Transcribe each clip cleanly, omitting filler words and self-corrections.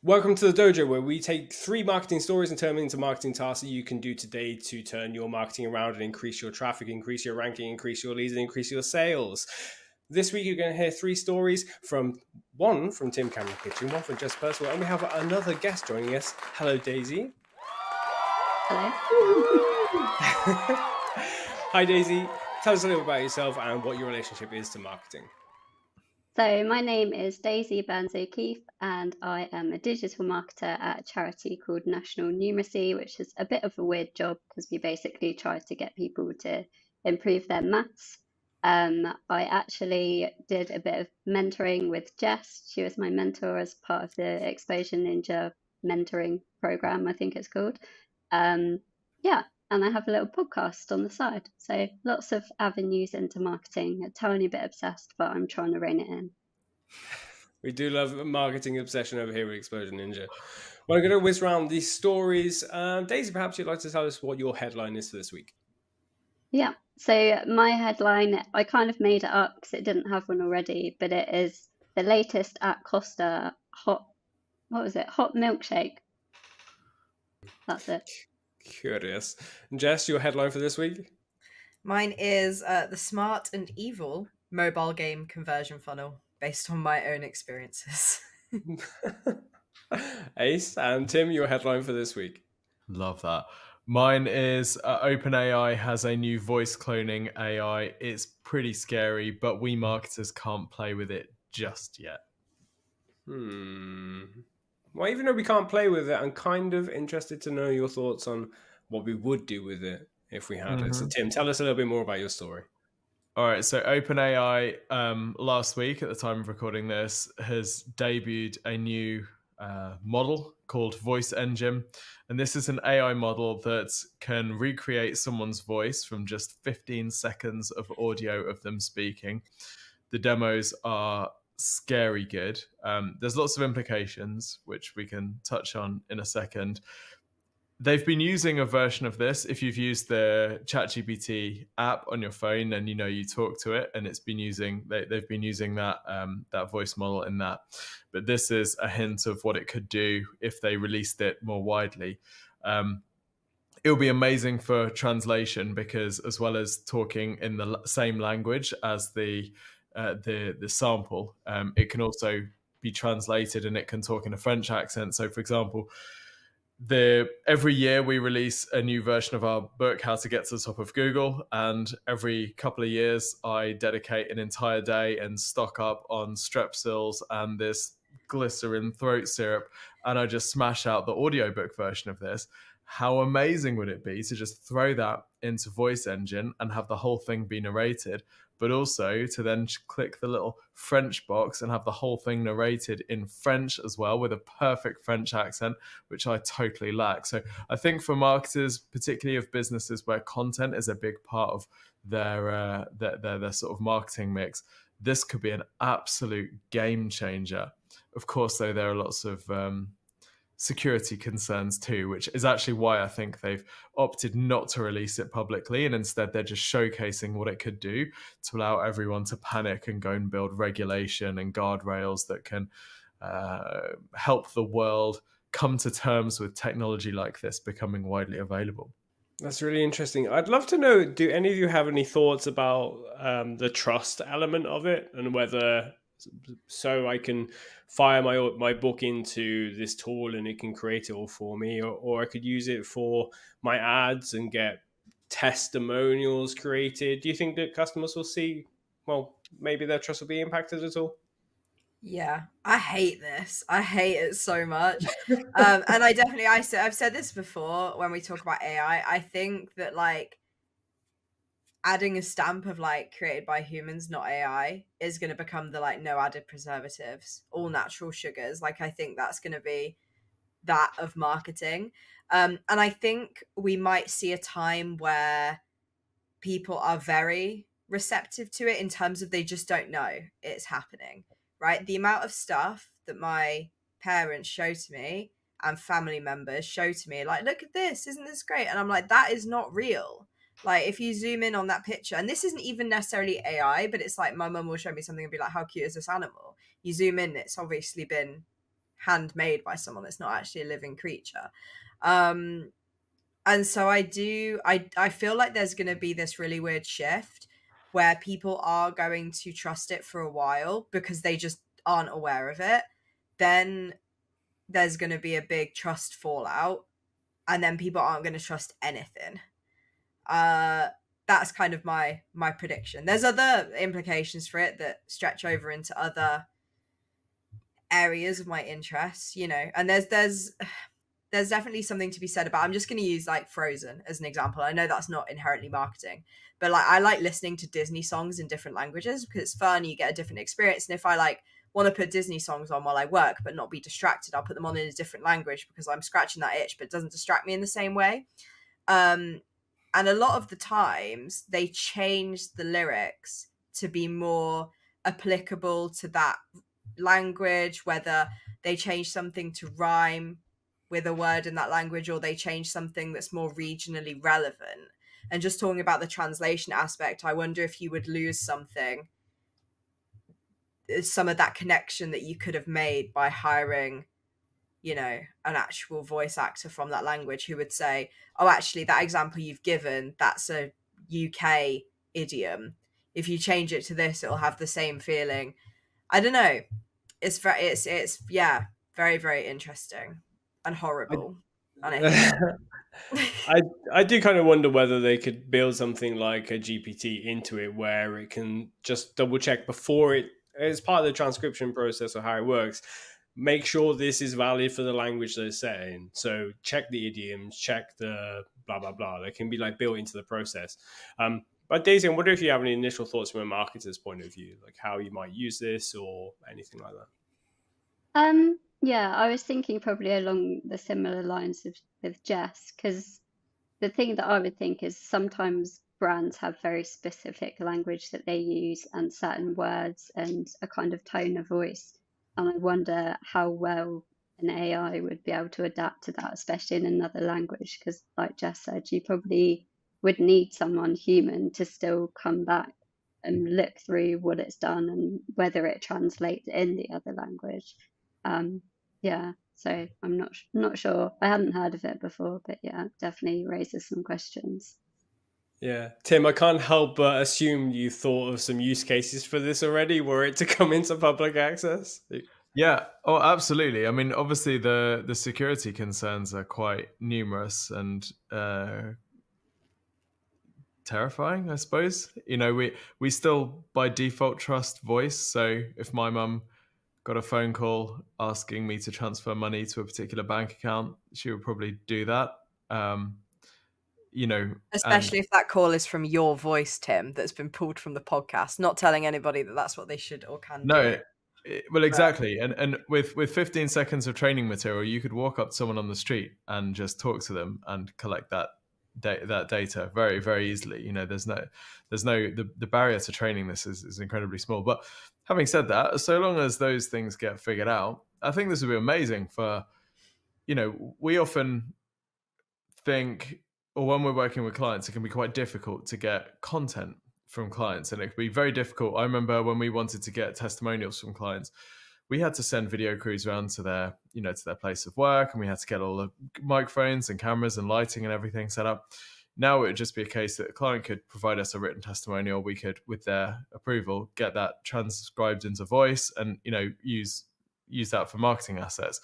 Welcome to the Dojo, where we take 3 marketing stories and turn them into marketing tasks that you can do today to turn your marketing around and increase your traffic, increase your ranking, increase your leads, and increase your sales. This week, you're going to hear 3 stories one from Tim Cameron Kitchen, one from Jess Percival, and we have another guest joining us. Hello, Daisy. Hello. Hi, Daisy. Tell us a little about yourself and what your relationship is to marketing. So my name is Daisy Burns O'Keefe, and I am a digital marketer at a charity called National Numeracy, which is a bit of a weird job because we basically try to get people to improve their maths. I actually did a bit of mentoring with Jess. She was my mentor as part of the Exposure Ninja mentoring program, I think it's called. Yeah, and I have a little podcast on the side. So lots of avenues into marketing, a tiny bit obsessed, but I'm trying to rein it in. We do love marketing obsession over here at Explosion Ninja. Well, I'm going to whiz around these stories. Daisy, perhaps you'd like to tell us what your headline is for this week. Yeah, so my headline, I kind of made it up because it didn't have one already, but it is the latest at Costa hot milkshake. That's it. Curious. Jess, your headline for this week? Mine is the Smart and Evil mobile game conversion funnel based on my own experiences. Ace, and Tim, your headline for this week? Love that. Mine is OpenAI has a new voice cloning AI. It's pretty scary, but we marketers can't play with it just yet. Well, even though we can't play with it, I'm kind of interested to know your thoughts on what we would do with it if we had it. So, Tim, tell us a little bit more about your story. All right, so OpenAI last week, at the time of recording this, has debuted a new model called Voice Engine. And this is an AI model that can recreate someone's voice from just 15 seconds of audio of them speaking. The demos are scary good. There's lots of implications, which we can touch on in a second. They've been using a version of this. If you've used the ChatGPT app on your phone, then you know you talk to it, and they've been using that that voice model in that. But this is a hint of what it could do if they released it more widely. It'll be amazing for translation because, as well as talking in the same language as the sample, it can also be translated, and it can talk in a French accent. So, for example, every year we release a new version of our book, How to Get to the Top of Google, and every couple of years I dedicate an entire day and stock up on Strepsils and this glycerin throat syrup, and I just smash out the audiobook version of this. How amazing would it be to just throw that into Voice Engine and have the whole thing be narrated, but also to then click the little French box and have the whole thing narrated in French as well, with a perfect French accent, which I totally lack. So I think for marketers, particularly of businesses where content is a big part of their sort of marketing mix, this could be an absolute game changer. Of course, though, there are lots of security concerns too, which is actually why I think they've opted not to release it publicly, and instead they're just showcasing what it could do to allow everyone to panic and go and build regulation and guardrails that can help the world come to terms with technology like this becoming widely available. That's really interesting. I'd love to know, do any of you have any thoughts about the trust element of it, and whether so I can fire my book into this tool and it can create it all for me, or I could use it for my ads and get testimonials created? Do you think that customers will see, well, maybe their trust will be impacted at all? Yeah, I hate this. I hate it so much. And I've said this before when we talk about AI. I think that like adding a stamp of like created by humans, not AI, is going to become the like no added preservatives, all natural sugars. Like I think that's going to be that of marketing. And I think we might see a time where people are very receptive to it in terms of they just don't know it's happening, right? The amount of stuff that my parents show to me and family members show to me, like, look at this, isn't this great? And I'm like, that is not real. Like if you zoom in on that picture, and this isn't even necessarily AI, but it's like my mum will show me something and be like, how cute is this animal? You zoom in, it's obviously been handmade by someone. It's not actually a living creature. And so I feel like there's going to be this really weird shift where people are going to trust it for a while because they just aren't aware of it. Then there's going to be a big trust fallout, and then people aren't going to trust anything. That's kind of my prediction. There's other implications for it that stretch over into other areas of my interests, you know, and there's definitely something to be said about, I'm just going to use like Frozen as an example. I know that's not inherently marketing, but like I like listening to Disney songs in different languages because it's fun, you get a different experience. And if I like want to put Disney songs on while I work but not be distracted, I'll put them on in a different language because I'm scratching that itch, but it doesn't distract me in the same way. And a lot of the times they change the lyrics to be more applicable to that language, whether they change something to rhyme with a word in that language or they change something that's more regionally relevant. And just talking about the translation aspect, I wonder if you would lose some of that connection that you could have made by hiring, you know, an actual voice actor from that language who would say, oh, actually, that example you've given, that's a UK idiom. If you change it to this, it'll have the same feeling. I don't know. It's yeah, very, very interesting and horrible. I do kind of wonder whether they could build something like a GPT into it where it can just double check before it, as part of the transcription process or how it works, make sure this is valid for the language they're saying. So check the idioms, check the blah, blah, blah. They can be like built into the process. But Daisy, I wonder if you have any initial thoughts from a marketer's point of view, like how you might use this or anything like that. Yeah, I was thinking probably along the similar lines with Jess, because the thing that I would think is sometimes brands have very specific language that they use and certain words and a kind of tone of voice. And I wonder how well an AI would be able to adapt to that, especially in another language, because like Jess said, you probably would need someone human to still come back and look through what it's done and whether it translates in the other language. Yeah, so I'm not sure. I hadn't heard of it before, but yeah, definitely raises some questions. Yeah, Tim, I can't help but assume you thought of some use cases for this already, were it to come into public access. Yeah, oh, absolutely. I mean, obviously the security concerns are quite numerous and terrifying, I suppose. You know, we still by default trust voice. So if my mum got a phone call asking me to transfer money to a particular bank account, she would probably do that. You know, especially if that call is from your voice, Tim, that's been pulled from the podcast, not telling anybody that that's what they should or can do. Well, exactly. And with 15 seconds of training material, you could walk up to someone on the street and just talk to them and collect that data very, very easily. You know, the barrier to training this is incredibly small. But having said that, so long as those things get figured out, I think this would be amazing for, you know, we often think, or when we're working with clients, it can be quite difficult to get content from clients, and it can be very difficult. I remember when we wanted to get testimonials from clients, we had to send video crews around to their place of work, and we had to get all the microphones and cameras and lighting and everything set up. Now it would just be a case that a client could provide us a written testimonial. We could, with their approval, get that transcribed into voice and, you know, use that for marketing assets.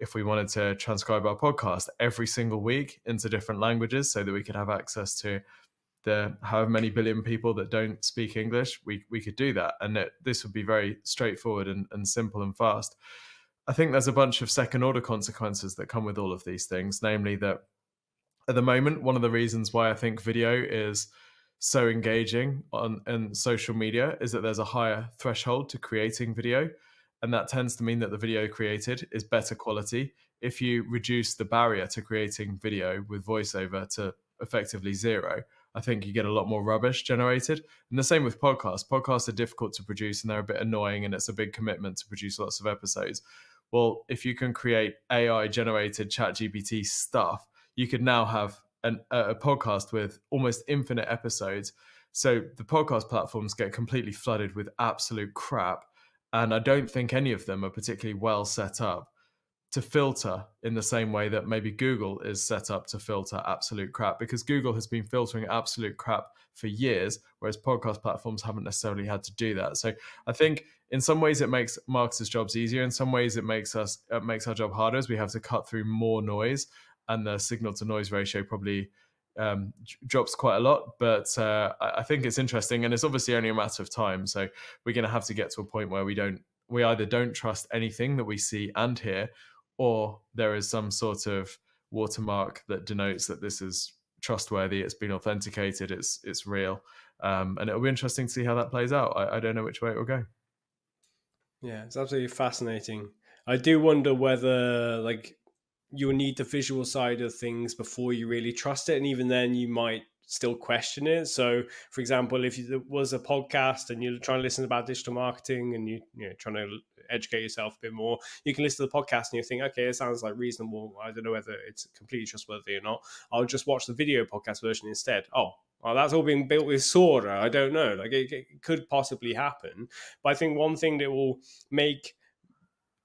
If we wanted to transcribe our podcast every single week into different languages so that we could have access to the however many billion people that don't speak English, we could do that. And this would be very straightforward and simple and fast. I think there's a bunch of second order consequences that come with all of these things, namely that at the moment, one of the reasons why I think video is so engaging on social media is that there's a higher threshold to creating video. And that tends to mean that the video created is better quality. If you reduce the barrier to creating video with voiceover to effectively zero, I think you get a lot more rubbish generated. And the same with podcasts. Podcasts are difficult to produce and they're a bit annoying, and it's a big commitment to produce lots of episodes. Well, if you can create AI-generated ChatGPT stuff, you could now have a podcast with almost infinite episodes. So the podcast platforms get completely flooded with absolute crap. And I don't think any of them are particularly well set up to filter in the same way that maybe Google is set up to filter absolute crap, because Google has been filtering absolute crap for years, whereas podcast platforms haven't necessarily had to do that. So I think in some ways it makes marketers' jobs easier. In some ways it makes our job harder, as we have to cut through more noise, and the signal to noise ratio probably drops quite a lot. But I think it's interesting, and it's obviously only a matter of time. So we're going to have to get to a point where we either don't trust anything that we see and hear, or there is some sort of watermark that denotes that this is trustworthy, it's been authenticated, it's real. And it'll be interesting to see how that plays out. I don't know which way it will go. Yeah, it's absolutely fascinating. I do wonder whether you'll need the visual side of things before you really trust it, and even then you might still question it. So for example, if there was a podcast and you're trying to listen about digital marketing and you're trying to educate yourself a bit more, you can listen to the podcast and you think, okay, it sounds like reasonable, I don't know whether it's completely trustworthy or not, I'll just watch the video podcast version instead. Oh, well, that's all being built with Sora. I don't know, it could possibly happen. But I think one thing that will make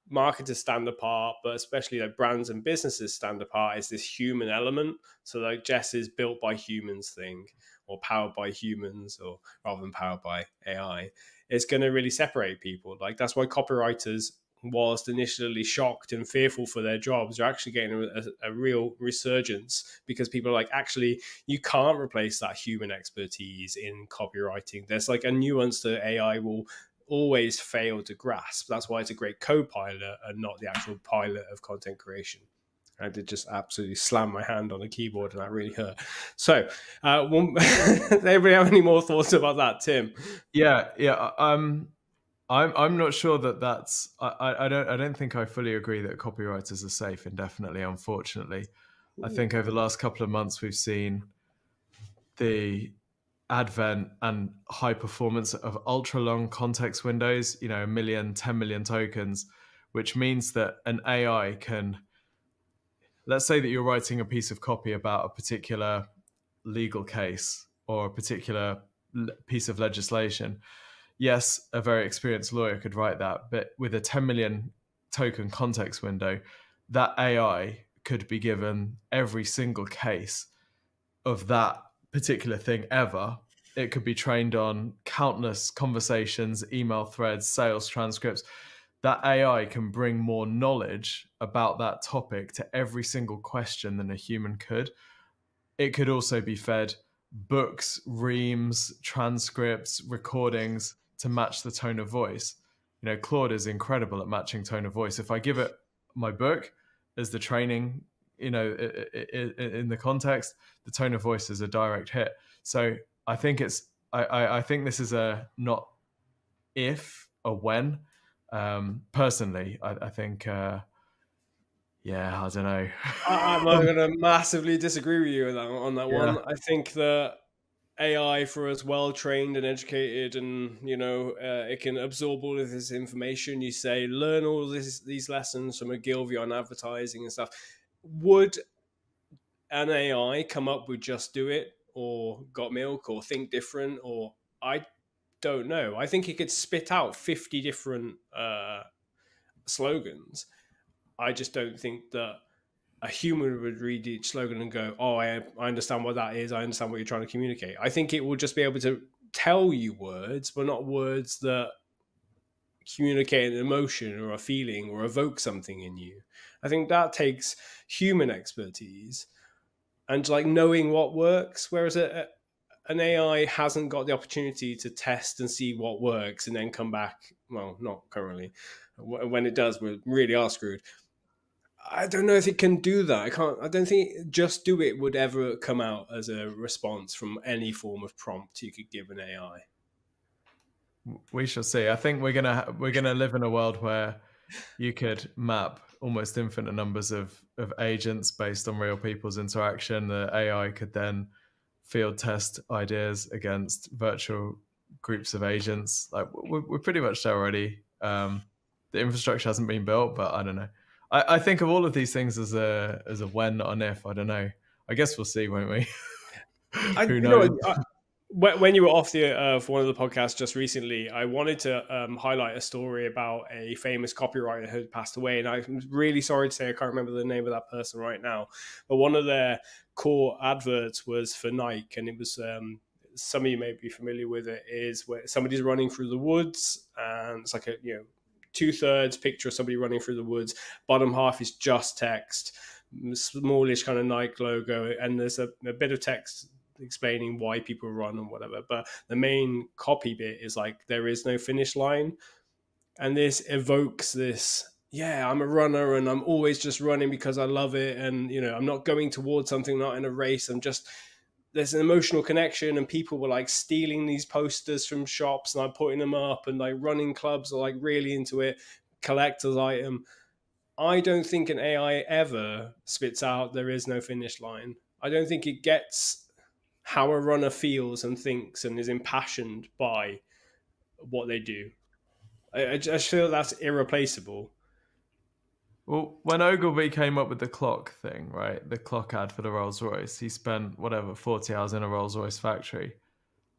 marketers stand apart, but especially brands and businesses stand apart, is this human element. So Jess is built by humans thing, or powered by humans, or rather than powered by AI, it's going to really separate people. That's why copywriters, whilst initially shocked and fearful for their jobs, are actually getting a real resurgence, because people are actually, you can't replace that human expertise in copywriting. There's a nuance that AI will always fail to grasp. That's why it's a great co-pilot and not the actual pilot of content creation. I did just absolutely slam my hand on the keyboard and that really hurt. So does anybody have any more thoughts about that, Tim? Yeah. I'm not sure that's I don't think I fully agree that copywriters are safe indefinitely, unfortunately. I think over the last couple of months we've seen the advent and high performance of ultra long context windows, 1 million, 10 million tokens, which means that an AI can, let's say that you're writing a piece of copy about a particular legal case or a particular piece of legislation. Yes, a very experienced lawyer could write that, but with a 10 million token context window, that AI could be given every single case of that particular thing ever. It could be trained on countless conversations, email threads, sales transcripts. That AI can bring more knowledge about that topic to every single question than a human could. It could also be fed books, reams, transcripts, recordings to match the tone of voice. Claude is incredible at matching tone of voice. If I give it my book as the training, in the context, the tone of voice is a direct hit. So I think I think this is a not if, a when. Personally, I think, I don't know. I'm not going to massively disagree with you on that one. I think that AI, for us well trained and educated, and it can absorb all of this information. You say, learn all these lessons from Ogilvy on advertising and stuff. Would an AI come up with Just Do It or Got Milk or Think Different? Or I don't know. I think it could spit out 50 different slogans. I just don't think that a human would read each slogan and go, oh, I understand what that is. I understand what you're trying to communicate. I think it will just be able to tell you words, but not words that communicate an emotion or a feeling or evoke something in you. I think that takes human expertise and knowing what works, whereas an AI hasn't got the opportunity to test and see what works and then come back. Well, not currently. When it does, we really are screwed. I don't know if it can do that. I don't think Just Do It would ever come out as a response from any form of prompt you could give an AI. We shall see. I think we're gonna live in a world where you could map almost infinite numbers of agents based on real people's interaction. The AI could then field test ideas against virtual groups of agents. We're pretty much there already. The infrastructure hasn't been built, but I don't know. I think of all of these things as a when, not an if. I don't know. I guess we'll see, won't we? Who knows? when you were off the one of the podcasts just recently, I wanted to highlight a story about a famous copywriter who had passed away, and I'm really sorry to say I can't remember the name of that person right now. But one of their core adverts was for Nike, and it was some of you may be familiar with it. Is where somebody's running through the woods, and it's like a 2/3 picture of somebody running through the woods. Bottom half is just text, smallish kind of Nike logo, and there's a bit of text explaining why people run and whatever, but the main copy bit is like there is no finish line, and this evokes this, I'm a runner and I'm always just running because I love it, and I'm not going towards something, not in a race, I'm just, there's an emotional connection, and people were like stealing these posters from shops and I'm putting them up, and like running clubs are like really into it, collector's item. I don't think an AI ever spits out there is no finish line. I don't think it gets how a runner feels and thinks and is impassioned by what they do. I just feel that's irreplaceable. Well, when Ogilvy came up with the clock thing, right, the clock ad for the Rolls Royce, he spent 40 hours in a Rolls Royce factory.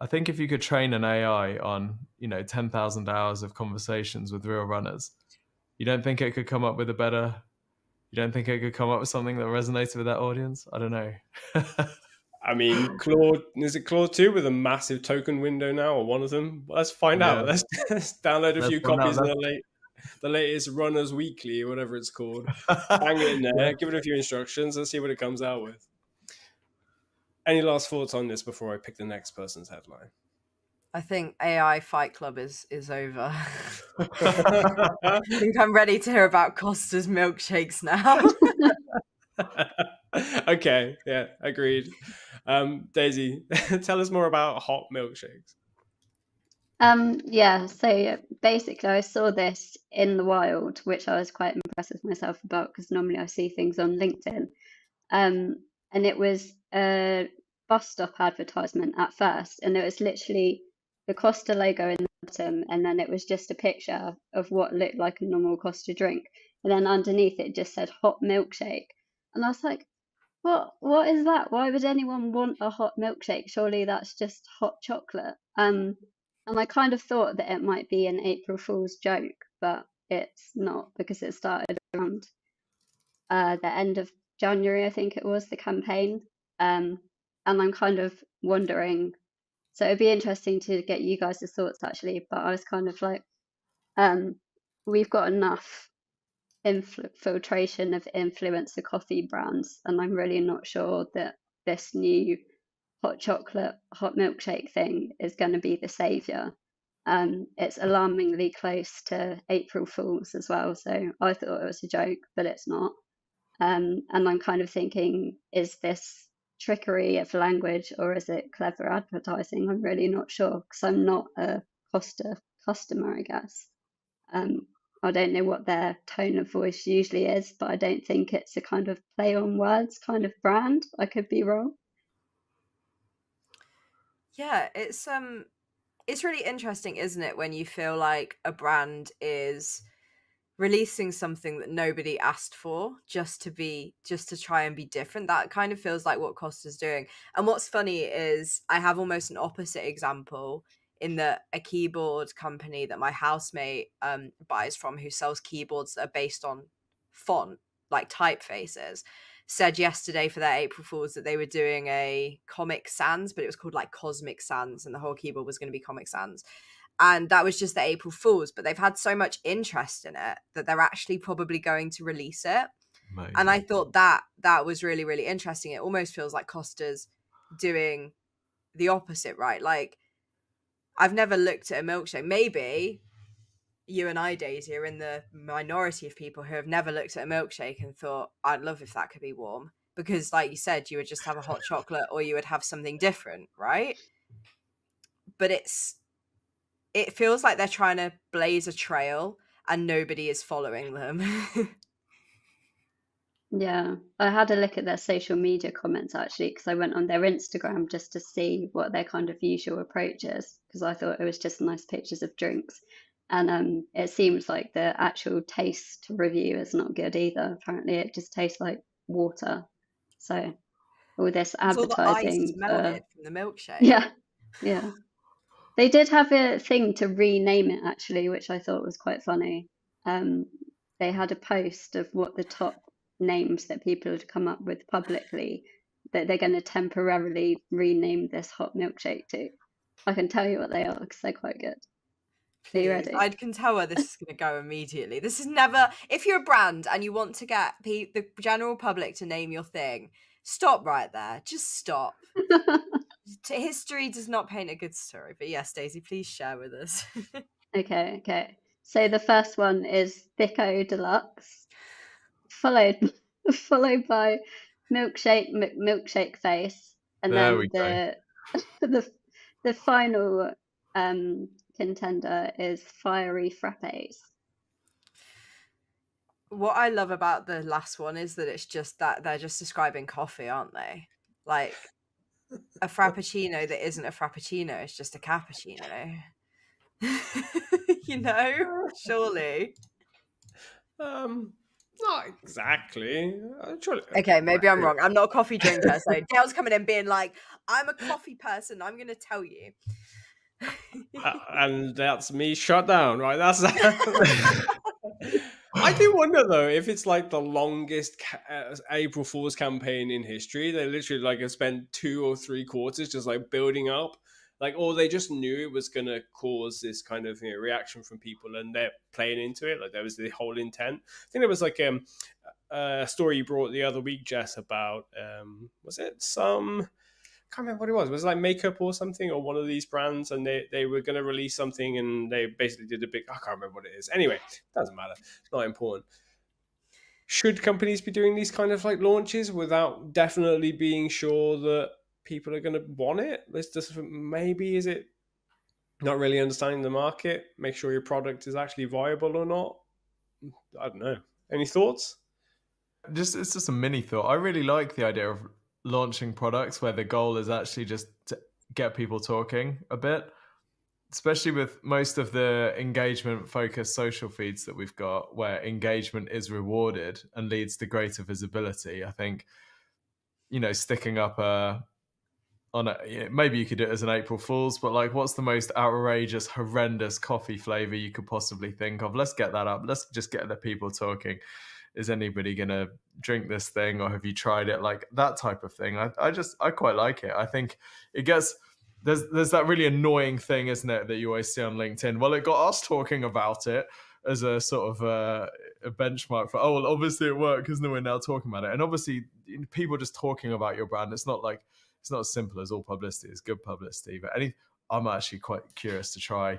I think if you could train an AI on 10,000 hours of conversations with real runners, you don't think it could come up with a better? You don't think it could come up with something that resonated with that audience? I don't know. I mean, Claude, is it Claude 2 with a massive token window now, or one of them? Let's find out. Let's download a few copies of the latest Runners Weekly, or whatever it's called. Bang it in there, give it a few instructions, and see what it comes out with. Any last thoughts on this before I pick the next person's headline? I think AI Fight Club is over. I think I'm ready to hear about Costa's milkshakes now. Okay, yeah, agreed. Daisy, tell us more about hot milkshakes. So basically I saw this in the wild, which I was quite impressed with myself about, because normally I see things on LinkedIn. And it was a bus stop advertisement at first, and it was literally the Costa logo in the bottom, and then it was just a picture of what looked like a normal Costa drink, and then underneath it just said hot milkshake. And I was like, what is that? Why would anyone want a hot milkshake? Surely that's just hot chocolate. And I kind of thought that it might be an April Fool's joke, but it's not, because it started around the end of January, I think it was, the campaign. And I'm kind of wondering, so it'd be interesting to get you guys' thoughts actually, but I was kind of like, we've got enough infiltration of influencer coffee brands, and I'm really not sure that this new hot chocolate, hot milkshake thing is going to be the savior. It's alarmingly close to April Fool's as well, so I thought it was a joke, but it's not. And I'm kind of thinking, is this trickery of language or is it clever advertising? I'm really not sure, because I'm not a Costa customer, I guess. I don't know what their tone of voice usually is, but I don't think it's a kind of play on words kind of brand. I could be wrong. Yeah, it's really interesting, isn't it, when you feel like a brand is releasing something that nobody asked for just to try and be different. That kind of feels like what Costa's doing. And what's funny is I have almost an opposite example, in that a keyboard company that my housemate buys from, who sells keyboards that are based on font, like typefaces, said yesterday for their April Fools that they were doing a Comic Sans, but it was called like Cosmic Sans, and the whole keyboard was going to be Comic Sans. And that was just the April Fools, but they've had so much interest in it that they're actually probably going to release it. Amazing. And I thought that was really, really interesting. It almost feels like Costa's doing the opposite, right? Like, I've never looked at a milkshake. Maybe you and I, Daisy, are in the minority of people who have never looked at a milkshake and thought, I'd love if that could be warm. Because like you said, you would just have a hot chocolate, or you would have something different, right? But it feels like they're trying to blaze a trail and nobody is following them. Yeah, I had a look at their social media comments actually, because I went on their Instagram just to see what their kind of usual approach is, because I thought it was just nice pictures of drinks. And it seems like the actual taste review is not good either. Apparently it just tastes like water. So all this All the ice is advertising melted from the milkshake. yeah, Yeah. They did have a thing to rename it actually, which I thought was quite funny. Um, they had a post of what the top names that people had come up with publicly that they're going to temporarily rename this hot milkshake to. I can tell you what they are because they're quite good. Are you Please, ready? I can tell where this is going to go immediately. This is never. If you're a brand and you want to get the general public to name your thing, stop right there. Just stop. History does not paint a good story. But yes, Daisy, please share with us. Okay. So the first one is Thicko Deluxe, followed followed by milkshake face, and There we then go. the final contender is fiery frappes. What I love about the last one is that it's just that they're just describing coffee, aren't they? Like a frappuccino that isn't a frappuccino, it's just a cappuccino. You know, surely. Not exactly. Okay, maybe I'm wrong. I'm not a coffee drinker, so Dale's coming in being like, "I'm a coffee person. I'm going to tell you." And that's me shut down, right? That's. I do wonder though if it's like the longest April Fool's campaign in history. They literally like have spent 2 or 3 quarters just like building up, like, or they just knew it was gonna cause this kind of reaction from people, and they're playing into it. Like there was the whole intent. I think there was like a story you brought the other week, Jess, about was it some. I can't remember what it was. Was it like makeup or something, or one of these brands, and they were going to release something, and they basically did a big. I can't remember what it is. Anyway, doesn't matter. It's not important. Should companies be doing these kind of like launches without definitely being sure that people are going to want it? Let's just maybe is it not really understanding the market? Make sure your product is actually viable or not. I don't know. Any thoughts? It's just a mini thought. I really like the idea of launching products where the goal is actually just to get people talking a bit, especially with most of the engagement focused social feeds that we've got, where engagement is rewarded and leads to greater visibility. I think, sticking up maybe you could do it as an April Fool's, but like, what's the most outrageous, horrendous coffee flavor you could possibly think of? Let's get that up. Let's just get the people talking. Is anybody gonna drink this thing, or have you tried it? Like that type of thing. I quite like it. I think it gets there's that really annoying thing, isn't it, that you always see on LinkedIn? Well, it got us talking about it as a sort of a benchmark for, oh well, obviously it worked because we're now talking about it. And obviously people just talking about your brand, it's not as simple as all publicity is good publicity. But I'm actually quite curious to try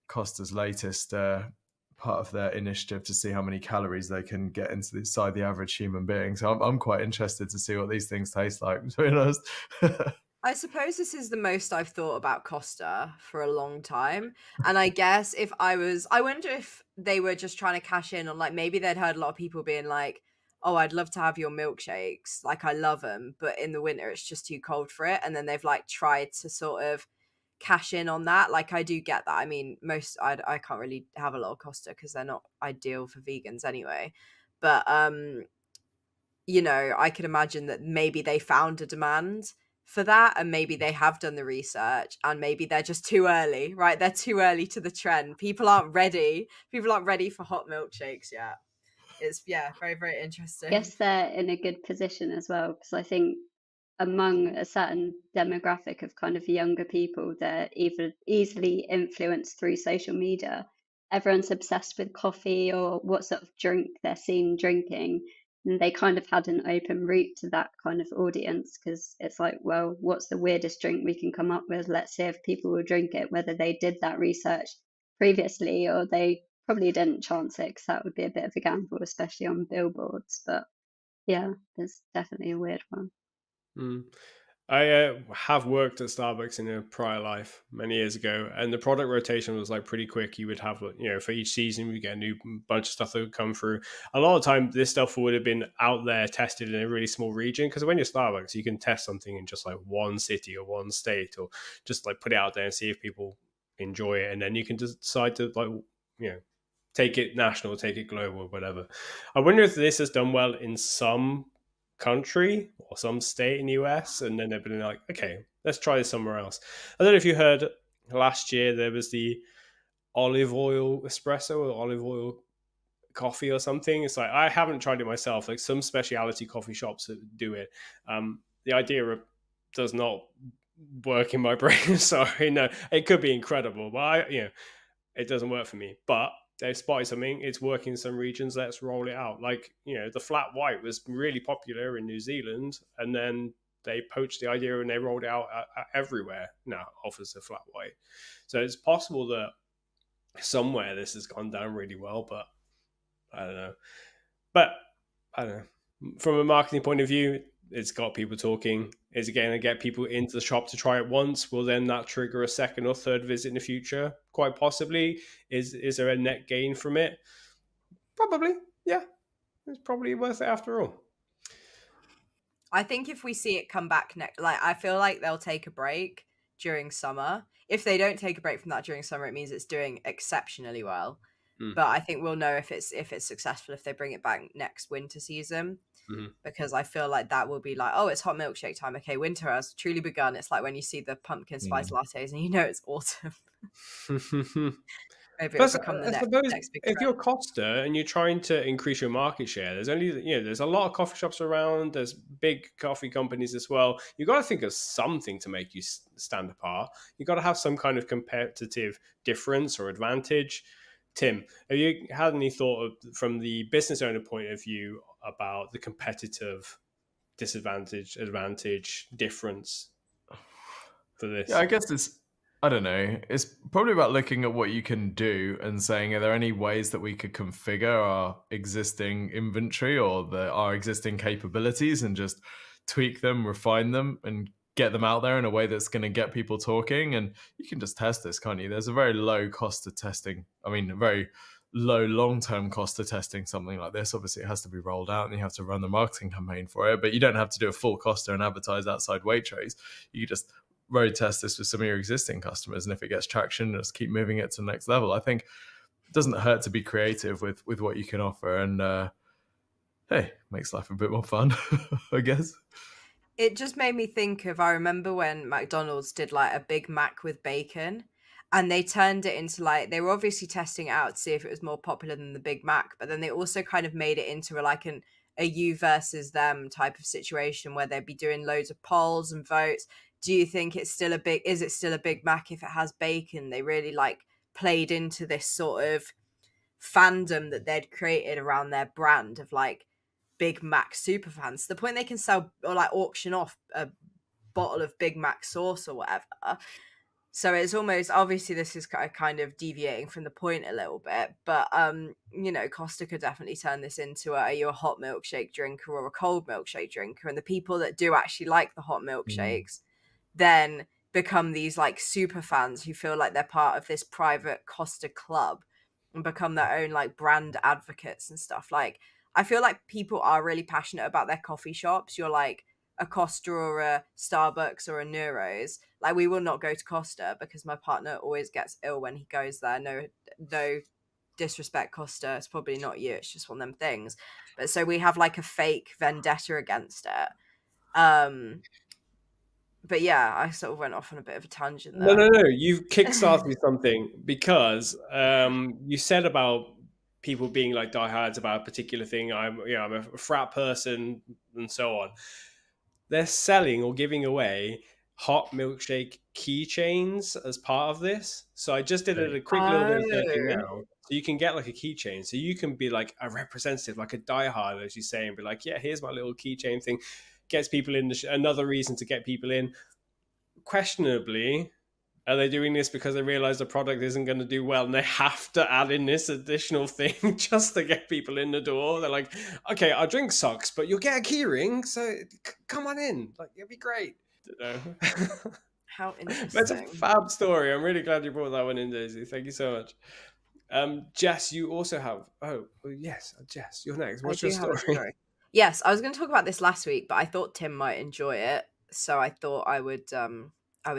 Costa's latest part of their initiative to see how many calories they can get inside the average human being. So I'm quite interested to see what these things taste like, to be honest. I suppose this is the most I've thought about Costa for a long time. And I guess I wonder if they were just trying to cash in on, like, maybe they'd heard a lot of people being like, oh, I'd love to have your milkshakes. Like, I love them, but in the winter it's just too cold for it. And then they've like tried to sort of cash in on that. Like, I do get that. I mean, I can't really have a lot of Costa because they're not ideal for vegans anyway. But, I could imagine that maybe they found a demand for that, and maybe they have done the research, and maybe they're just too early, right? They're too early to the trend. People aren't ready for hot milkshakes yet. It's very, very interesting. Yes, they're in a good position as well, because I think among a certain demographic of kind of younger people, they're either easily influenced through social media. Everyone's obsessed with coffee or what sort of drink they're seen drinking. And they kind of had an open route to that kind of audience, because it's like, well, what's the weirdest drink we can come up with? Let's see if people will drink it, whether they did that research previously or they probably didn't chance it, because that would be a bit of a gamble, especially on billboards. But yeah, there's definitely a weird one. I have worked at Starbucks in a prior life many years ago, and the product rotation was like pretty quick. You would have, for each season, we get a new bunch of stuff that would come through. A lot of time, this stuff would have been out there tested in a really small region, because when you're Starbucks, you can test something in just like one city or one state, or just like put it out there and see if people enjoy it, and then you can just decide to take it national, take it global, whatever. I wonder if this has done well in some country or some state in the US, and then they've been like, okay, let's try this somewhere else. I don't know if you heard last year there was the olive oil espresso or olive oil coffee or something. It's like, I haven't tried it myself. Like some specialty coffee shops that do it. The idea of does not work in my brain. Sorry, no, it could be incredible, but it doesn't work for me. But they've spotted something. It's working in some regions. Let's roll it out. Like, the flat white was really popular in New Zealand, and then they poached the idea and they rolled it out everywhere. Now offers a flat white. So it's possible that somewhere this has gone down really well, but I don't know. But I don't know. From a marketing point of view, it's got people talking. Is it going to get people into the shop to try it once? Will then that trigger a second or third visit in the future? Quite possibly. Is there a net gain from it? Probably. Yeah. It's probably worth it after all. I think if we see it come back next, like, I feel like they'll take a break during summer. If they don't take a break from that during summer, it means it's doing exceptionally well. But I think we'll know if it's successful if they bring it back next winter season. Because I feel like that will be like, oh, it's hot milkshake time. Okay, winter has truly begun. It's like when you see the pumpkin spice lattes and it's autumn. Maybe Plus, it'll become the I suppose next big if trend. you're Costa and you're trying to increase your market share, there's a lot of coffee shops around. There's big coffee companies as well. You got to think of something to make you stand apart. You got to have some kind of competitive difference or advantage. Tim, have you had any thought from the business owner point of view about the competitive advantage difference for this? Yeah, I guess I don't know. It's probably about looking at what you can do and saying, are there any ways that we could configure our existing inventory or our existing capabilities and just tweak them, refine them, and get them out there in a way that's going to get people talking? And you can just test this, can't you? There's a very low cost of testing. I mean, a very low long-term cost of testing something like this. Obviously, it has to be rolled out and you have to run the marketing campaign for it, but you don't have to do a full Costa and advertise outside Waitrose. You just road test this with some of your existing customers, and if it gets traction, just keep moving it to the next level. I think it doesn't hurt to be creative with what you can offer, and hey, makes life a bit more fun. I guess it just made me think of, I remember when McDonald's did like a Big Mac with bacon, and they turned it into like, they were obviously testing it out to see if it was more popular than the Big Mac, but then they also kind of made it into a you versus them type of situation where they'd be doing loads of polls and votes. Do you think is it still a Big Mac if it has bacon? They really like played into this sort of fandom that they'd created around their brand of like Big Mac super fans, to the point they can sell or like auction off a bottle of Big Mac sauce or whatever. So it's almost, obviously this is kind of deviating from the point a little bit, but Costa could definitely turn this into are you a hot milkshake drinker or a cold milkshake drinker? And the people that do actually like the hot milkshakes then become these like super fans who feel like they're part of this private Costa club and become their own like brand advocates and stuff. Like, I feel like people are really passionate about their coffee shops. You're like a Costa or a Starbucks or a Neuro's. Like, we will not go to Costa because my partner always gets ill when he goes there. No disrespect, Costa. It's probably not you. It's just one of them things. But so we have like a fake vendetta against it. But yeah, I sort of went off on a bit of a tangent there. No. You've kickstarted something because you said about people being like diehards about a particular thing. I'm a frat person and so on. They're selling or giving away hot milkshake keychains as part of this. So I just did a quick little bit of searching now. So you can get like a keychain. So you can be like a representative, like a diehard, as you say, and be like, yeah, here's my little keychain thing. Gets people in. Another reason to get people in. Questionably, are they doing this because they realize the product isn't going to do well and they have to add in this additional thing just to get people in the door? They're like, okay, our drink sucks, but you'll get a key ring, so come on in. Like, it'll be great. How interesting. That's a fab story. I'm really glad you brought that one in, Daisy. Thank you so much. Jess, you also have... yes, Jess, you're next. What's your story? Yes, I was going to talk about this last week, but I thought Tim might enjoy it. So I thought I would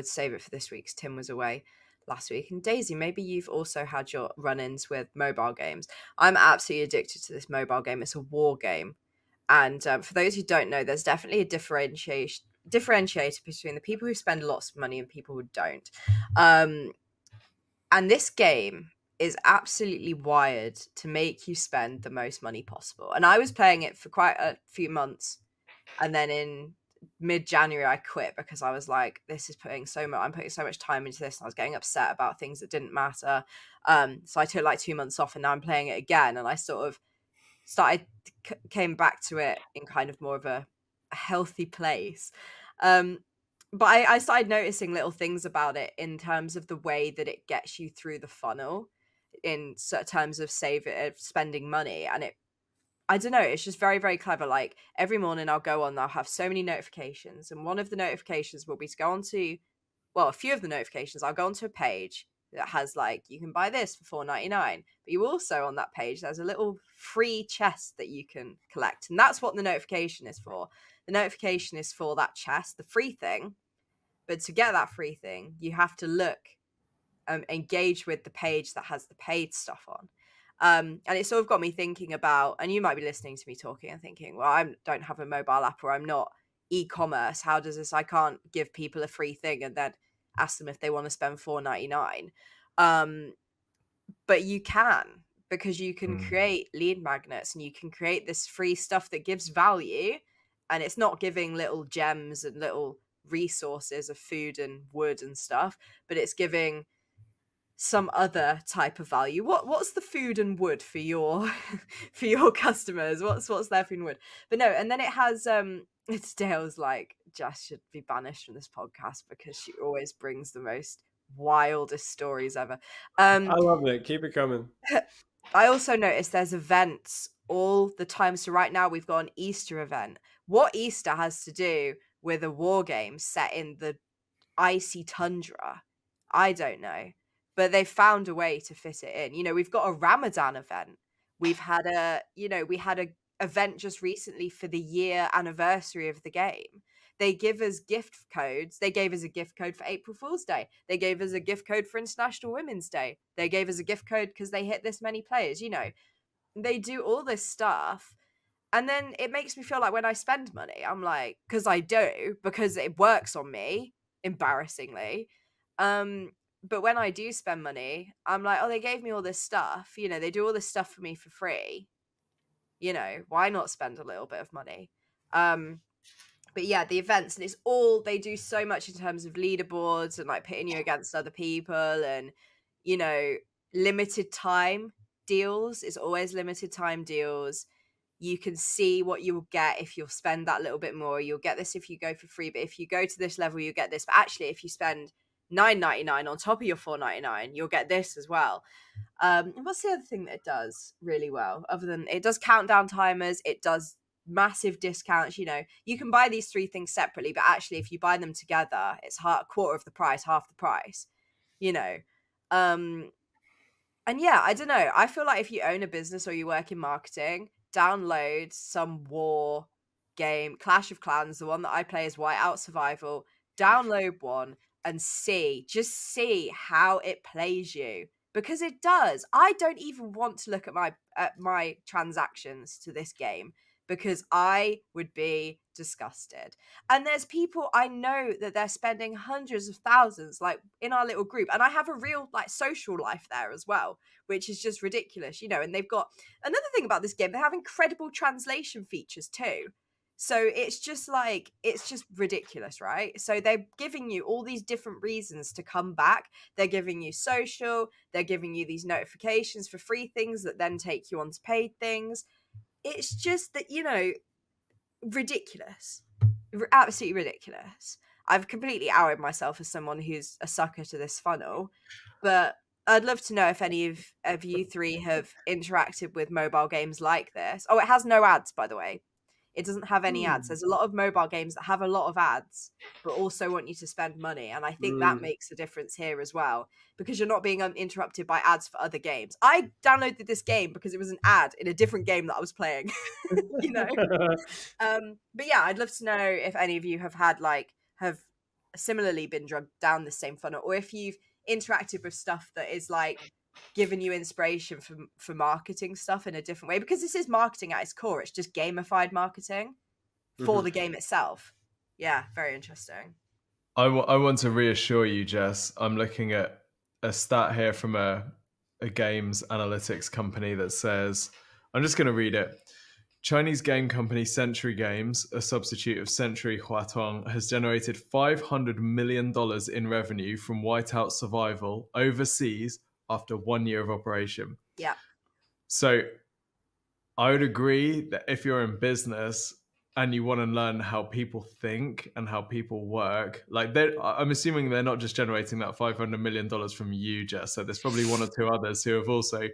save it for this week because Tim was away last week. And Daisy, maybe you've also had your run-ins with mobile games. I'm absolutely addicted to this mobile game. It's a war game. And for those who don't know, there's definitely a differentiator between the people who spend lots of money and people who don't. And this game is absolutely wired to make you spend the most money possible. And I was playing it for quite a few months, and then in mid-January I quit because I was like, I'm putting so much time into this, and I was getting upset about things that didn't matter. So I took like 2 months off, and now I'm playing it again, and I sort of came back to it in kind of more of a healthy place. But I started noticing little things about it in terms of the way that it gets you through the funnel in terms of spending money. And I don't know, it's just very, very clever. Like every morning I'll go on, I'll have so many notifications. And one of the notifications will be to go on to, well, a few of the notifications, I'll go onto a page that has like, you can buy this for $4.99. But you also, on that page, there's a little free chest that you can collect. And that's what the notification is for. The notification is for that chest, the free thing. But to get that free thing, you have to engage with the page that has the paid stuff on. And it sort of got me thinking about, and you might be listening to me talking and thinking, well, I don't have a mobile app, or I'm not e-commerce. How does this, I can't give people a free thing and then ask them if they want to spend $4.99. But you can, because you can create lead magnets, and you can create this free stuff that gives value, and it's not giving little gems and little resources of food and wood and stuff, but it's giving some other type of value. What's the food and wood for your for your customers? What's their food and wood? But no, and then it has it's Dale's like, Jess should be banished from this podcast because she always brings the most wildest stories ever. I love it. Keep it coming. I also noticed there's events all the time. So right now we've got an Easter event. What Easter has to do with a war game set in the icy tundra, I don't know. But they found a way to fit it in. You know, we've got a Ramadan event. We had a event just recently for the year anniversary of the game. They give us gift codes. They gave us a gift code for April Fool's Day. They gave us a gift code for International Women's Day. They gave us a gift code because they hit this many players. You know, they do all this stuff. And then it makes me feel like when I spend money, I'm like, because I do, because it works on me, embarrassingly. But when I do spend money, I'm like, oh, they gave me all this stuff. You know, they do all this stuff for me for free. You know, why not spend a little bit of money? But yeah, the events, and it's all, they do so much in terms of leaderboards and like pitting you against other people, and, you know, limited time deals. It's always limited time deals. You can see what you will get if you'll spend that little bit more. You'll get this if you go for free, but if you go to this level, you get this. But actually, if you spend $9.99 on top of your $4.99, you'll get this as well. And what's the other thing that it does really well? Other than it does countdown timers, it does massive discounts. You know, you can buy these three things separately, but actually, if you buy them together, it's a quarter of the price, half the price. You know, and yeah, I don't know. I feel like if you own a business or you work in marketing, download some war game, Clash of Clans. The one that I play is Whiteout Survival. Download one and just see how it plays you, because it does. I don't even want to look at my transactions to this game, because I would be disgusted. And there's people I know that they're spending hundreds of thousands, like in our little group, and I have a real like social life there as well, which is just ridiculous, you know. And they've got another thing about this game, they have incredible translation features too. So it's just ridiculous, right? So they're giving you all these different reasons to come back. They're giving you social, they're giving you these notifications for free things that then take you on to paid things. It's just that, you know, ridiculous. Absolutely ridiculous. I've completely outed myself as someone who's a sucker to this funnel, but I'd love to know if any of you three have interacted with mobile games like this. Oh, it has no ads, by the way. It doesn't have any ads. There's a lot of mobile games that have a lot of ads, but also want you to spend money. And I think that makes a difference here as well, because you're not being interrupted by ads for other games. I downloaded this game because it was an ad in a different game that I was playing, you know? But yeah, I'd love to know if any of you have similarly been drugged down the same funnel, or if you've interacted with stuff that is like given you inspiration for marketing stuff in a different way? Because this is marketing at its core. It's just gamified marketing for the game itself. Yeah, very interesting. I want to reassure you, Jess. I'm looking at a stat here from a games analytics company that says, I'm just going to read it. Chinese game company Century Games, a substitute of Century Huatong, has generated $500 million in revenue from whiteout survival overseas after 1 year of operation. Yeah. So I would agree that if you're in business and you want to learn how people think and how people work, like I'm assuming they're not just generating that $500 million from you, Jess. So there's probably one or two others who have also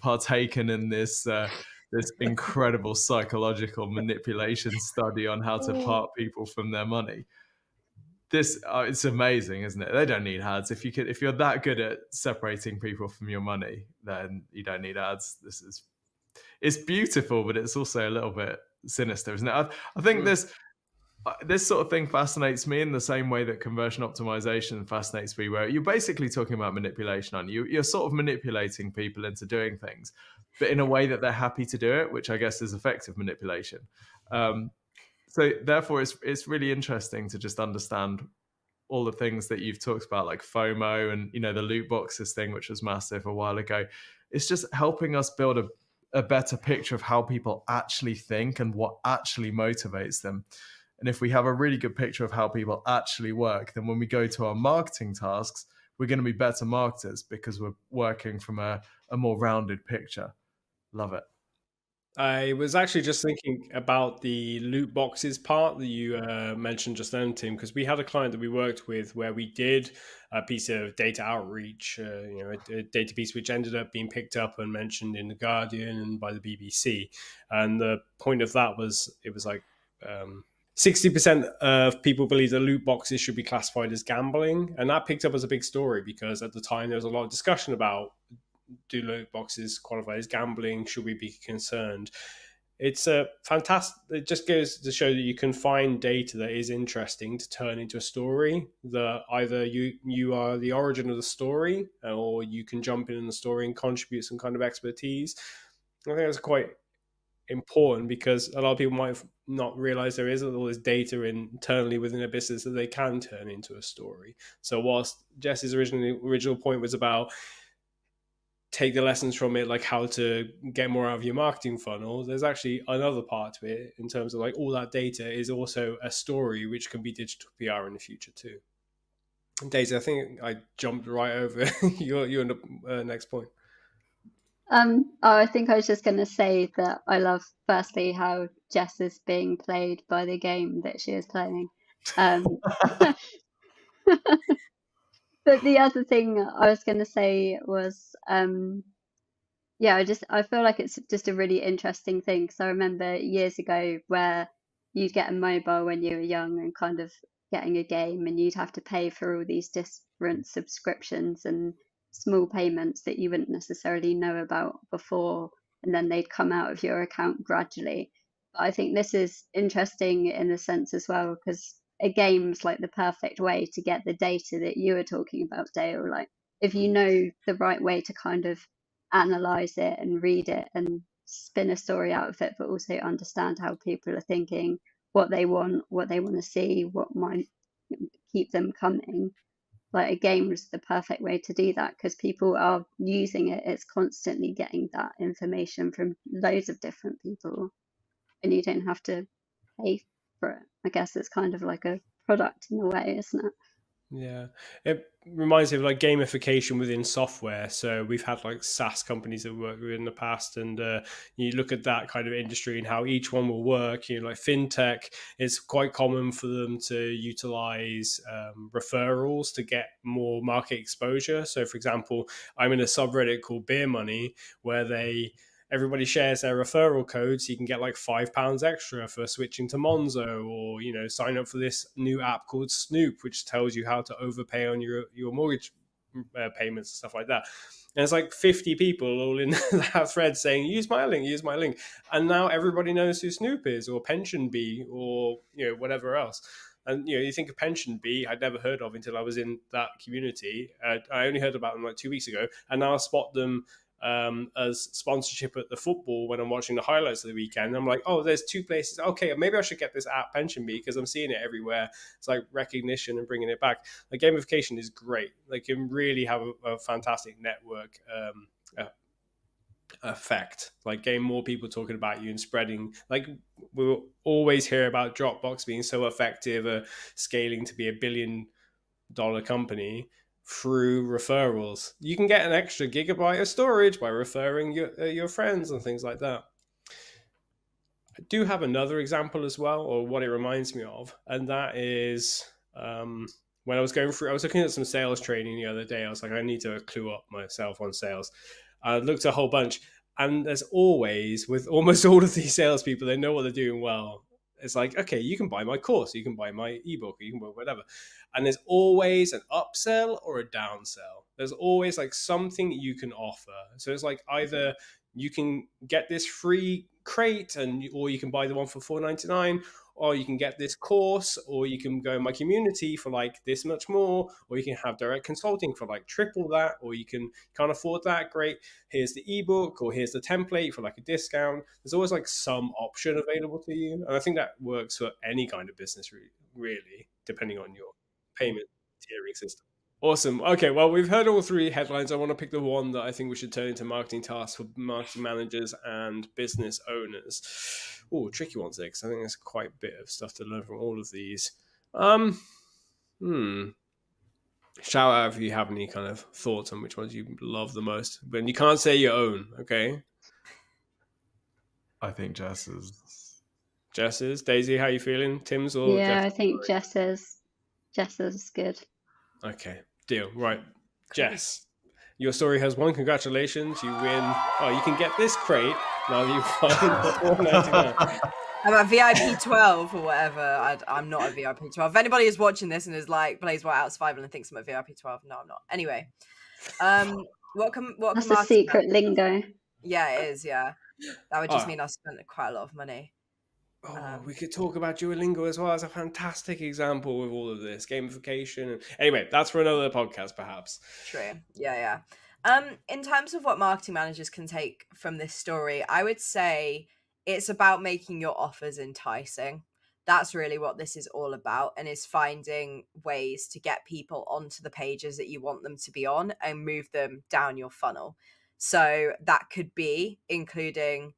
partaken in this this incredible psychological manipulation study on how to part people from their money. This it's amazing, isn't it? They don't need ads. If you're that good at separating people from your money, then you don't need ads. It's beautiful, but it's also a little bit sinister, isn't it? I think this sort of thing fascinates me in the same way that conversion optimization fascinates me, where you're basically talking about manipulation, aren't you? You're sort of manipulating people into doing things, but in a way that they're happy to do it, which I guess is effective manipulation. So therefore, it's really interesting to just understand all the things that you've talked about, like FOMO and, you know, the loot boxes thing, which was massive a while ago. It's just helping us build a better picture of how people actually think and what actually motivates them. And if we have a really good picture of how people actually work, then when we go to our marketing tasks, we're going to be better marketers because we're working from a more rounded picture. Love it. I was actually just thinking about the loot boxes part that you mentioned just then, Tim, because we had a client that we worked with where we did a piece of data outreach, a data piece which ended up being picked up and mentioned in The Guardian and by the BBC. And the point of that was, it was like 60% of people believe that loot boxes should be classified as gambling. And that picked up as a big story because at the time there was a lot of discussion about, do loot boxes qualify as gambling? Should we be concerned? It's a fantastic. It just goes to show that you can find data that is interesting to turn into a story. That either you are the origin of the story, or you can jump in the story and contribute some kind of expertise. I think that's quite important because a lot of people might have not realized there is all this data internally within a business that they can turn into a story. So whilst Jess's original point was about take the lessons from it, like how to get more out of your marketing funnel, there's actually another part to it in terms of like all that data is also a story which can be digital PR in the future too. And Daisy, I think I jumped right over your next point. I think I was just going to say that I love firstly how Jess is being played by the game that she is playing. But the other thing I was going to say was, I feel like it's just a really interesting thing. So I remember years ago where you'd get a mobile when you were young and kind of getting a game, and you'd have to pay for all these different subscriptions and small payments that you wouldn't necessarily know about before, and then they'd come out of your account gradually. But I think this is interesting in a sense as well, because a game's like the perfect way to get the data that you were talking about, Dale. Like if you know the right way to kind of analyze it and read it and spin a story out of it, but also understand how people are thinking, what they want to see, what might keep them coming. Like a game is the perfect way to do that because people are using it. It's constantly getting that information from loads of different people, and you don't have to pay for it. I guess it's kind of like a product in a way, isn't it? Yeah, it reminds me of like gamification within software. So we've had like SaaS companies that we worked with in the past, and you look at that kind of industry and how each one will work. You know, like fintech, it's quite common for them to utilize referrals to get more market exposure. So, for example, I'm in a subreddit called Beer Money where everybody shares their referral code, so you can get like £5 extra for switching to Monzo, or sign up for this new app called Snoop, which tells you how to overpay on your mortgage payments and stuff like that. And it's like 50 people all in that thread saying, use my link. And now everybody knows who Snoop is, or Pension Bee, or whatever else. And you think of Pension Bee, I'd never heard of until I was in that community. I only heard about them like 2 weeks ago, and now I spot them as sponsorship at the football when I'm watching the highlights of the weekend. I'm like, oh, there's 2 places. Okay, maybe I should get this at Pension Bee because I'm seeing it everywhere. It's like recognition and bringing it back. Like gamification is great. Like you can really have a fantastic network effect, like getting more people talking about you and spreading. Like we will always hear about Dropbox being so effective, scaling to be $1 billion company through referrals. You can get an extra gigabyte of storage by referring your friends and things like that. I do have another example as well, or what it reminds me of, and that is when I was looking at some sales training the other day. I was like, I need to clue up myself on sales. I looked at a whole bunch, and there's always, with almost all of these salespeople, they know what they're doing well. It's like, okay, you can buy my course, you can buy my ebook, you can buy whatever. And there's always an upsell or a downsell. There's always like something you can offer. So it's like either you can get this free crate, or you can buy the one for $4.99, or you can get this course, or you can go in my community for like this much more, or you can have direct consulting for like triple that, or you can't afford that. Great. Here's the ebook, or here's the template for like a discount. There's always like some option available to you. And I think that works for any kind of business, really, depending on your payment tiering system. Awesome. Okay, well, we've heard all 3 headlines. I want to pick the one that I think we should turn into marketing tasks for marketing managers and business owners. Oh, tricky ones there, because I think there's quite a bit of stuff to learn from all of these. Shout out if you have any kind of thoughts on which ones you love the most. But you can't say your own, okay? I think Jess's. Daisy, how are you feeling? Tim's or Yeah, Jess? I think Jess's is good. Okay, deal. Right. Jess, your story has 1. Congratulations. You win. Oh, you can get this crate now that you've won $4.99. I'm a VIP 12 or whatever. I'm not a VIP 12. If anybody is watching this and is like, plays White Out Survival and thinks I'm a VIP 12, no, I'm not. Anyway, That's a secret lingo. Yeah, it is. Yeah, that would just mean I spent quite a lot of money. We could talk about Duolingo as well as a fantastic example with all of this gamification. Anyway, that's for another podcast, perhaps. True. Yeah. In terms of what marketing managers can take from this story, I would say it's about making your offers enticing. That's really what this is all about, and is finding ways to get people onto the pages that you want them to be on and move them down your funnel. So that could be including,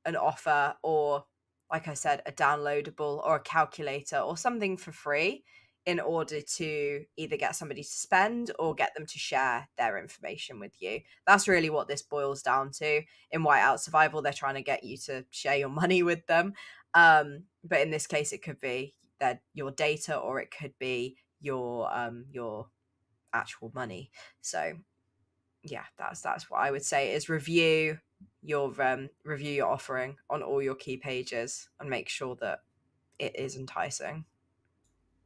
an offer, or like I said, a downloadable or a calculator or something for free in order to either get somebody to spend or get them to share their information with you. That's really what this boils down to. In White Out Survival, they're trying to get you to share your money with them. But in this case, it could be your data, or it could be your actual money. So yeah, that's what I would say is review your offering on all your key pages and make sure that it is enticing.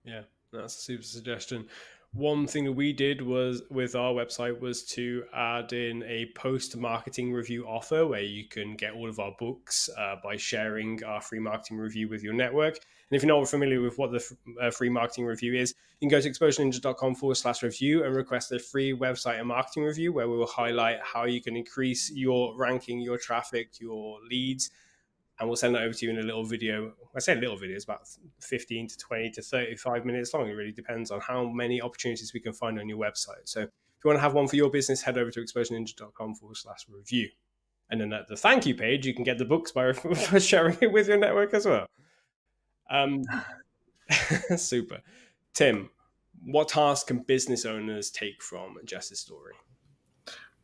Yeah, that's a super suggestion. One thing that we did was with our website was to add in a post-marketing review offer where you can get all of our books by sharing our free marketing review with your network. And if you're not familiar with what the free marketing review is, you can go to exposureninja.com/review and request a free website and marketing review where we will highlight how you can increase your ranking, your traffic, your leads. And we'll send that over to you in a little video. I say a little video, it's about 15 to 20 to 35 minutes long. It really depends on how many opportunities we can find on your website. So if you want to have one for your business, head over to exposureninja.com/review. And then at the thank you page, you can get the books by sharing it with your network as well. Super. Tim, what tasks can business owners take from Jess's story?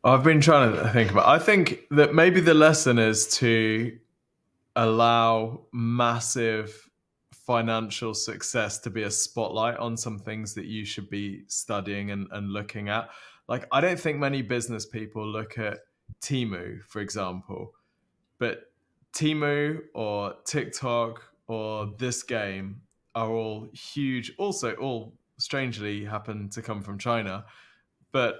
I've been trying to think about it. I think that maybe the lesson is to allow massive financial success to be a spotlight on some things that you should be studying and looking at. Like, I don't think many business people look at Temu, for example, but Temu or TikTok or this game are all huge. Also, all strangely happen to come from China, but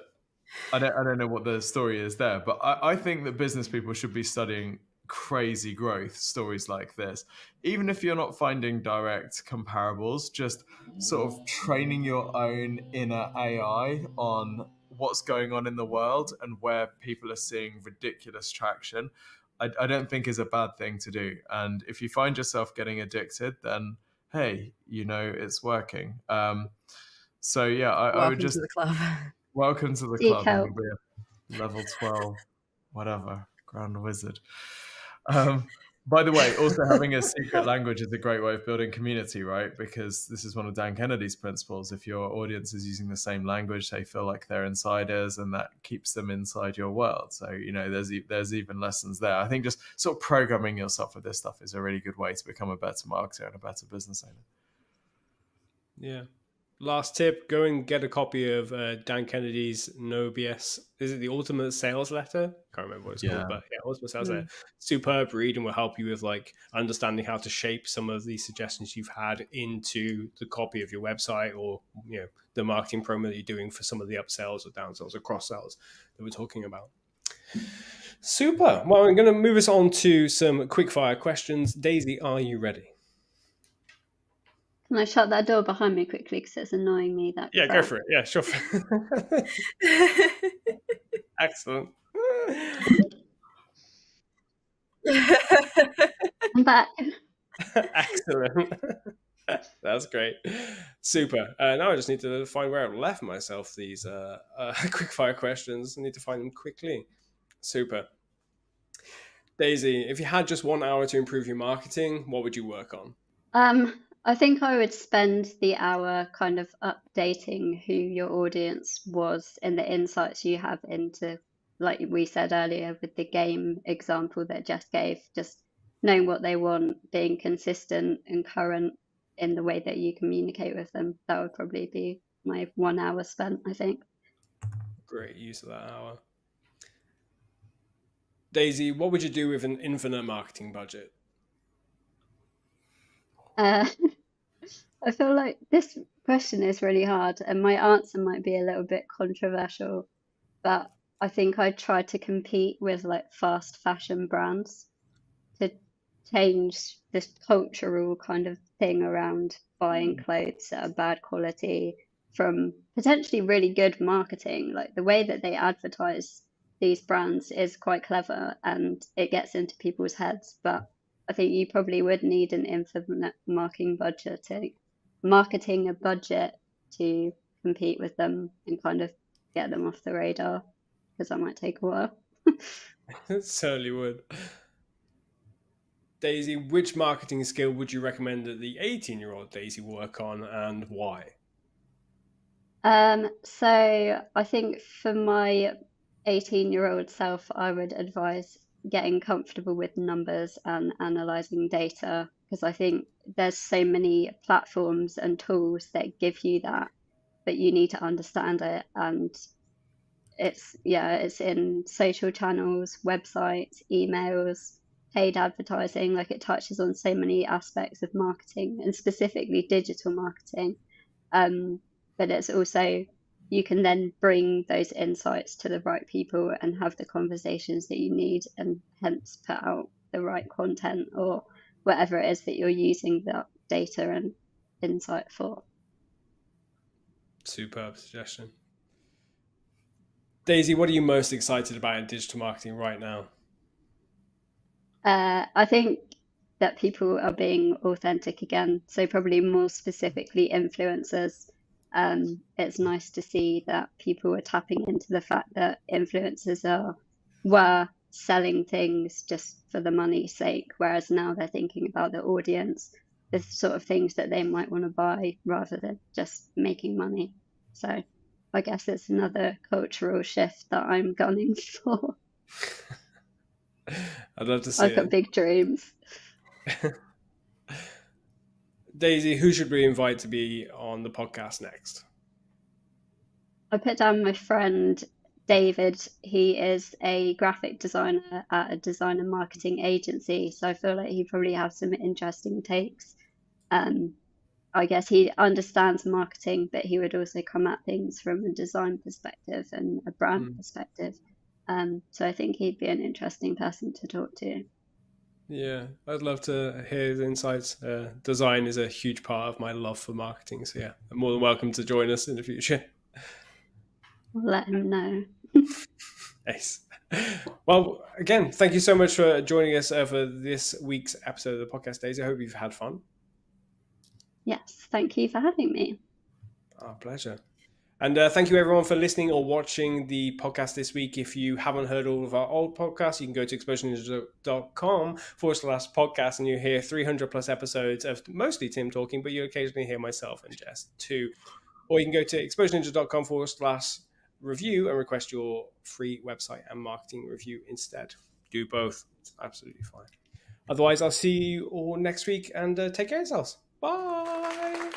I don't know what the story is there. But I think that business people should be studying crazy growth, stories like this. Even if you're not finding direct comparables, just sort of training your own inner AI on what's going on in the world and where people are seeing ridiculous traction, I don't think is a bad thing to do. And if you find yourself getting addicted, then hey, it's working. So yeah, I would Welcome just to the club. welcome to the Seek club. help. And be a level 12, whatever, Grand Wizard. By the way, also having a secret language is a great way of building community, right? Because this is one of Dan Kennedy's principles. If your audience is using the same language, they feel like they're insiders, and that keeps them inside your world. So, there's even lessons there. I think just sort of programming yourself with this stuff is a really good way to become a better marketer and a better business owner. Yeah. Last tip, go and get a copy of Dan Kennedy's No BS. Is it the Ultimate Sales Letter? Can't remember what it's called, but yeah, Ultimate Sales Letter. Superb read, and will help you with like understanding how to shape some of the suggestions you've had into the copy of your website, or the marketing promo that you're doing for some of the upsells or downsells or cross sells that we're talking about. Super. Well, I'm going to move us on to some quick fire questions. Daisy, are you ready? Can I shut that door behind me quickly because it's annoying me? That Yeah, crap. go for it. Yeah, sure. Excellent. I'm back. Excellent. That's great. Super. Now I just need to find where I've left myself these quick fire questions. I need to find them quickly. Super. Daisy, if you had just 1 hour to improve your marketing, what would you work on? I think I would spend the hour kind of updating who your audience was and the insights you have into, like we said earlier with the game example that Jess gave, just knowing what they want, being consistent and current in the way that you communicate with them. That would probably be my 1 hour spent, I think. Great use of that hour. Daisy, what would you do with an infinite marketing budget? I feel like this question is really hard, and my answer might be a little bit controversial, but I think I'd try to compete with like fast fashion brands to change this cultural kind of thing around buying clothes that are bad quality from potentially really good marketing. Like the way that they advertise these brands is quite clever and it gets into people's heads, but I think you probably would need an infinite marketing budget to compete with them and kind of get them off the radar, because that might take a while. It certainly would. Daisy, which marketing skill would you recommend that the 18-year-old Daisy work on, and why? So I think for my 18-year-old self, I would advise getting comfortable with numbers and analyzing data, because I think there's so many platforms and tools that give you that, but you need to understand it. And it's in social channels, websites, emails, paid advertising. Like it touches on so many aspects of marketing and specifically digital marketing. But it's also, you can then bring those insights to the right people and have the conversations that you need, and hence put out the right content or whatever it is that you're using that data and insight for. Superb suggestion. Daisy, what are you most excited about in digital marketing right now? I think that people are being authentic again. So probably more specifically influencers. It's nice to see that people are tapping into the fact that influencers were selling things just for the money's sake, whereas now they're thinking about the audience, the sort of things that they might want to buy rather than just making money. So I guess it's another cultural shift that I'm gunning for. I'd love to see I've got big dreams. Daisy, who should we invite to be on the podcast next? I put down my friend David. He is a graphic designer at a design and marketing agency, so I feel like he probably has some interesting takes. I guess he understands marketing, but he would also come at things from a design perspective and a brand perspective. So I think he'd be an interesting person to talk to. Yeah, I'd love to hear his insights. Design is a huge part of my love for marketing. So yeah, I'm more than welcome to join us in the future. I'll let him know. Nice. Well, again, thank you so much for joining us for this week's episode of the podcast, Daisy. I hope you've had fun. Yes, thank you for having me. Our pleasure. And thank you, everyone, for listening or watching the podcast this week. If you haven't heard all of our old podcasts, you can go to exposureninja.com/podcast and you hear 300 plus episodes of mostly Tim talking, but you occasionally hear myself and Jess too. Or you can go to exposureninja.com/review and request your free website and marketing review instead. Do both. It's absolutely fine. Otherwise, I'll see you all next week and take care of yourselves. Bye.